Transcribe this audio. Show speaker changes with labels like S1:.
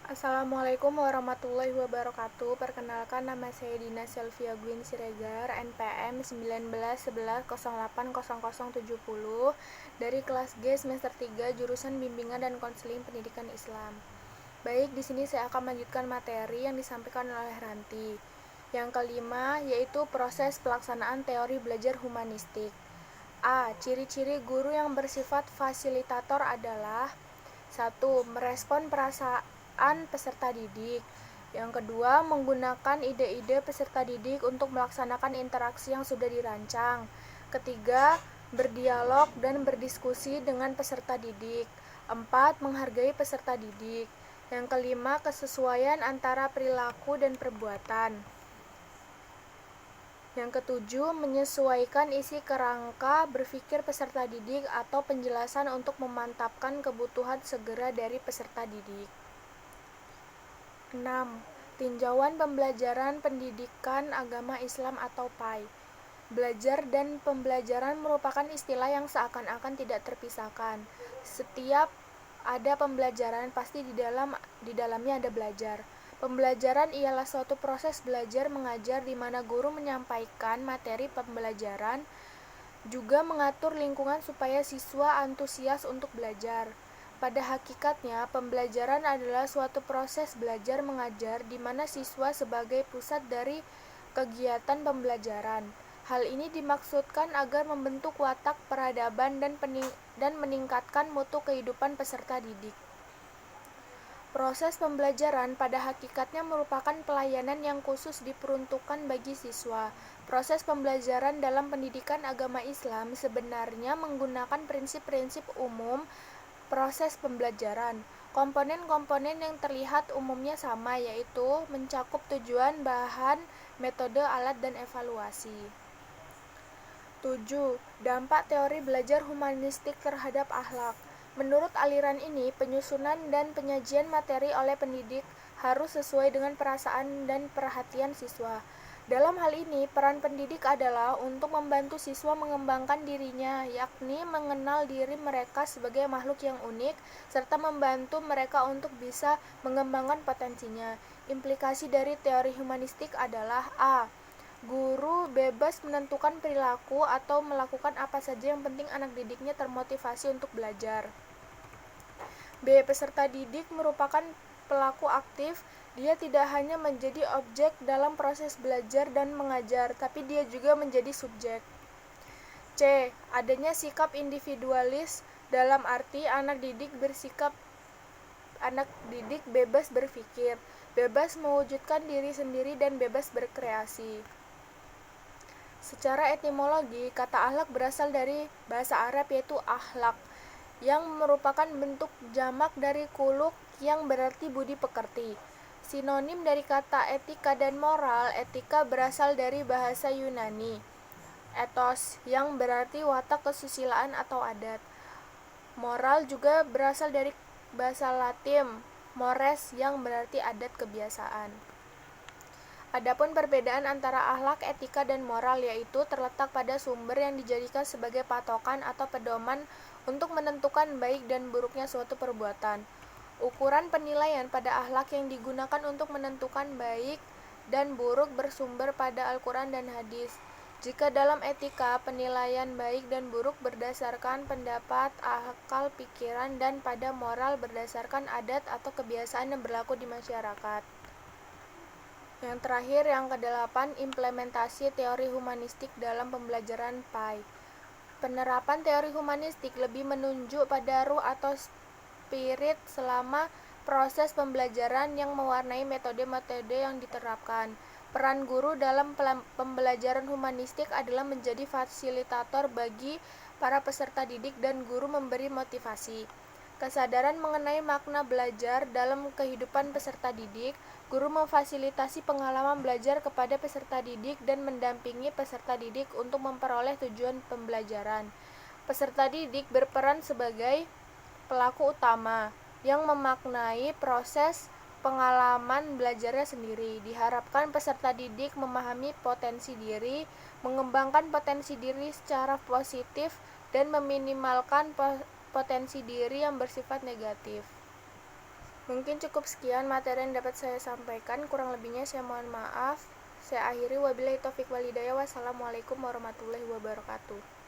S1: Assalamualaikum warahmatullahi wabarakatuh. Perkenalkan, nama saya Dina Selvia Gwin Siregar, NPM 1911080070 dari kelas G semester 3 jurusan Bimbingan dan Konseling Pendidikan Islam. Baik, di sini saya akan melanjutkan materi yang disampaikan oleh Ranti. Yang kelima yaitu proses pelaksanaan teori belajar humanistik. A. Ciri-ciri guru yang bersifat fasilitator adalah: 1. Merespon perasaan peserta didik. Yang kedua, menggunakan ide-ide peserta didik untuk melaksanakan interaksi yang sudah dirancang. Ketiga, berdialog dan berdiskusi dengan peserta didik. 4. Menghargai peserta didik. Yang kelima, kesesuaian antara perilaku dan perbuatan. Yang ketujuh, menyesuaikan isi kerangka berpikir peserta didik atau penjelasan untuk memantapkan kebutuhan segera dari peserta didik. 6. Tinjauan pembelajaran pendidikan agama Islam atau PAI. Belajar dan pembelajaran merupakan istilah yang seakan-akan tidak terpisahkan. Setiap ada pembelajaran, pasti di dalamnya ada belajar. Pembelajaran ialah suatu proses belajar mengajar di mana guru menyampaikan materi pembelajaran, juga mengatur lingkungan supaya siswa antusias untuk belajar. Pada hakikatnya, pembelajaran adalah suatu proses belajar mengajar di mana siswa sebagai pusat dari kegiatan pembelajaran. Hal ini dimaksudkan agar membentuk watak peradaban dan meningkatkan mutu kehidupan peserta didik. Proses pembelajaran pada hakikatnya merupakan pelayanan yang khusus diperuntukkan bagi siswa. Proses pembelajaran dalam pendidikan agama Islam sebenarnya menggunakan prinsip-prinsip umum proses pembelajaran. Komponen-komponen yang terlihat umumnya sama, yaitu mencakup tujuan, bahan, metode, alat, dan evaluasi. 7. Dampak teori belajar humanistik terhadap akhlak. Menurut aliran ini, penyusunan dan penyajian materi oleh pendidik harus sesuai dengan perasaan dan perhatian siswa. Dalam hal ini, peran pendidik adalah untuk membantu siswa mengembangkan dirinya, yakni mengenal diri mereka sebagai makhluk yang unik, serta membantu mereka untuk bisa mengembangkan potensinya. Implikasi dari teori humanistik adalah: A. Guru bebas menentukan perilaku atau melakukan apa saja yang penting anak didiknya termotivasi untuk belajar. B. Peserta didik merupakan pelaku aktif. Dia tidak hanya menjadi objek dalam proses belajar dan mengajar, tapi dia juga menjadi subjek. C. Adanya sikap individualis dalam arti anak didik bebas berpikir, bebas mewujudkan diri sendiri, dan bebas berkreasi. Secara etimologi, kata akhlak berasal dari bahasa Arab yaitu akhlak, yang merupakan bentuk jamak dari kuluk yang berarti budi pekerti. Sinonim dari kata etika dan moral, etika berasal dari bahasa Yunani, ethos, yang berarti watak kesusilaan atau adat. Moral juga berasal dari bahasa Latin, mores, yang berarti adat kebiasaan. Adapun perbedaan antara akhlak, etika, dan moral yaitu terletak pada sumber yang dijadikan sebagai patokan atau pedoman untuk menentukan baik dan buruknya suatu perbuatan. Ukuran penilaian pada akhlak yang digunakan untuk menentukan baik dan buruk bersumber pada Al-Quran dan hadis. Jika dalam etika, penilaian baik dan buruk berdasarkan pendapat, akal, pikiran, dan pada moral berdasarkan adat atau kebiasaan yang berlaku di masyarakat. Yang terakhir, yang kedelapan, implementasi teori humanistik dalam pembelajaran PAI. Penerapan teori humanistik lebih menunjuk pada ruh atau spirit selama proses pembelajaran yang mewarnai metode-metode yang diterapkan. Peran guru dalam pembelajaran humanistik adalah menjadi fasilitator bagi para peserta didik dan guru memberi motivasi. Kesadaran mengenai makna belajar dalam kehidupan peserta didik, guru memfasilitasi pengalaman belajar kepada peserta didik dan mendampingi peserta didik untuk memperoleh tujuan pembelajaran. Peserta didik berperan sebagai pelaku utama yang memaknai proses pengalaman belajarnya sendiri. Diharapkan peserta didik memahami potensi diri, mengembangkan potensi diri secara positif, dan meminimalkan potensi diri yang bersifat negatif. Mungkin cukup sekian materi yang dapat saya sampaikan, kurang lebihnya saya mohon maaf. Saya akhiri, wabillahi taufik walhidayah. Wassalamualaikum warahmatullahi wabarakatuh.